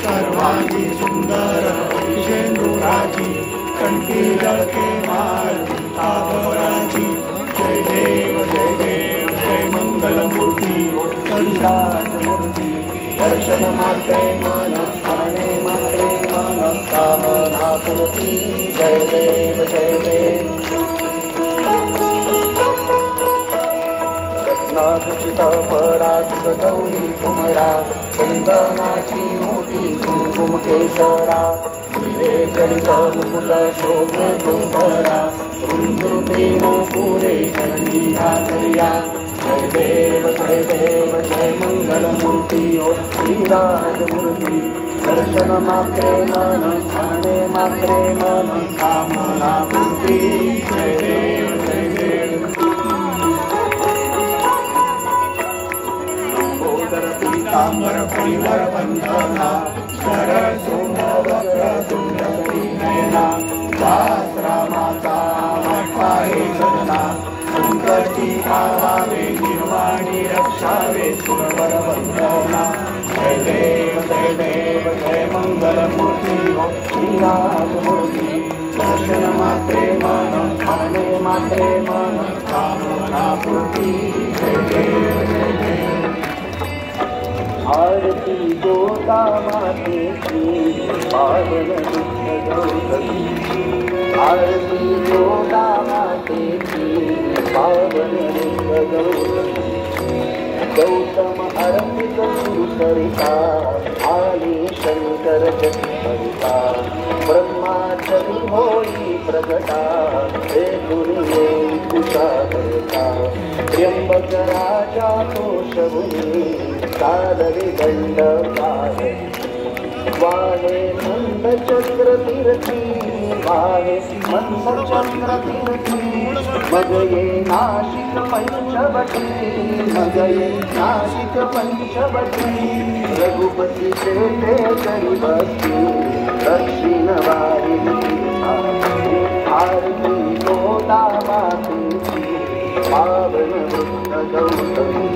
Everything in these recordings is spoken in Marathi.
सर्वांगी सुंदर शेंदुराची कंठी जळके माळ आभराची जय देव जय मंगलमूर्ती मूर्ती दर्शन मात्रे मन खाणे मात्रे मन कामना पूर्ती जय देव रत्नाखचित पराजित गौरी कुमरा चंदनाची मोठी कुंकुम केसरा जडित मुकुट शोभे कुंभरा रुद्रुतेन पुरे चरणी आचर्या जय देव जय मंगलमूर्ती ओ श्रीराजमूर्ती दर्शन मात्रे मन खाणे मात्रे मन कामना पूर्ती जय देव पीतांबर परिवर बंधना शरण सुंदर सुंदरी नयना दास रामाचा वाटपाहे सदना संकटी आवावे निर्वाणी रक्षावे सुरवर बंधना जय देव जय मंगलमूर्ती ओ श्रीराजमूर्ती दर्शन मात्रे मन खाणे मात्रे मन कामना पूर्ती जय देव आरती गोता मातेची पावन गौतमी आरती गोता मातेची पावन गौतमी गौतम अर्पित सरिता आली शंकर सरिता ब्रह्माचरी होई प्रगटा हे गुरुये कुशा करता त्र्यंबक राजा तो शबुनी सादरी दंड वाहे मंद चक्र तीर्थी वाहे मंद चक्र तीर्थी मगये नाशिक पंचवटी मगये नाशिक पंचवटी रघुपति शेटे करी बसती दक्षिण वाहिनी आरती गोदा मातेची पावन वृत्त गौतमी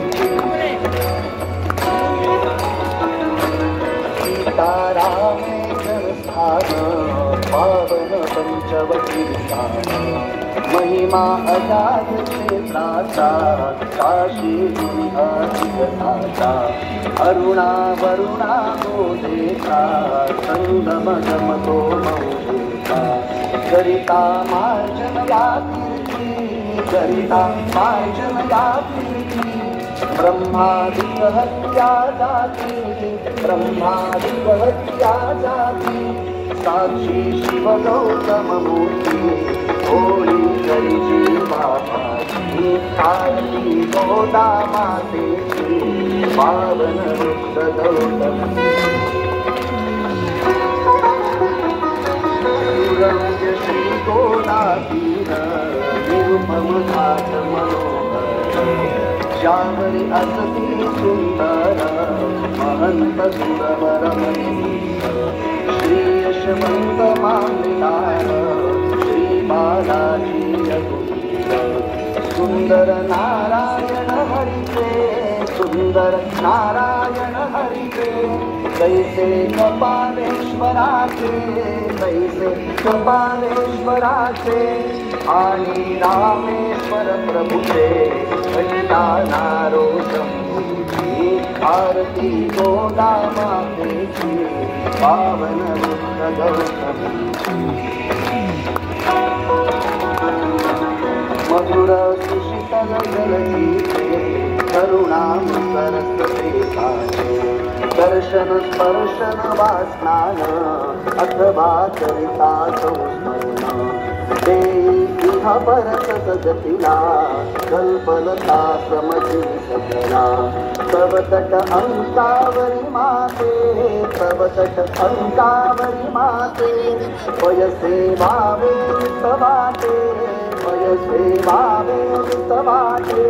सीतारामेश्वर स्थान पावन पंचवटी स्थान महिमा अजात क्षेत्राचा काशी अधिकताचा अरुणा वरुणा गोदेचा संगम गमतो मौजेचा गरिता मार्जन या तीर्थी गरिता मार्जन या तीर्थी ब्रह्मादिक हत्या जाती ब्रह्मादिक हत्या जाती साक्षी शिव गौतम मूर्ती होळी करीची बापाची आरती गोदा मातेची पावन वृत्त गौतमी सुरंग श्री गोदा तीर निरुपम घाट मनोहर श्यामरी असती सुंदर महंत सुरवर श्री यशवंत मामलेदार श्री बालाजी रघुवीर सुंदर नारायण हरिचे सुंदर नारायण हरिचे कैसे कपालेश्वराचे कैसे कपालेश्वराचे आणि रामेश्वर प्रभुचे घंटानारो शंभूची आरती गोदा मातेची पावन वृत्त गौतमीची मधुर सुशीतल जलजीचे करुणाम सरस्वते साचे दर्शन स्पर्शन वास्नान अथवा चरिता संस्मरण इह परत जगतिला कल्पलता समजी सकला तव तट अंकावरी माते तव तट अंकावरी माते वयसे भावे तवाटे वयसे भावे तवाटे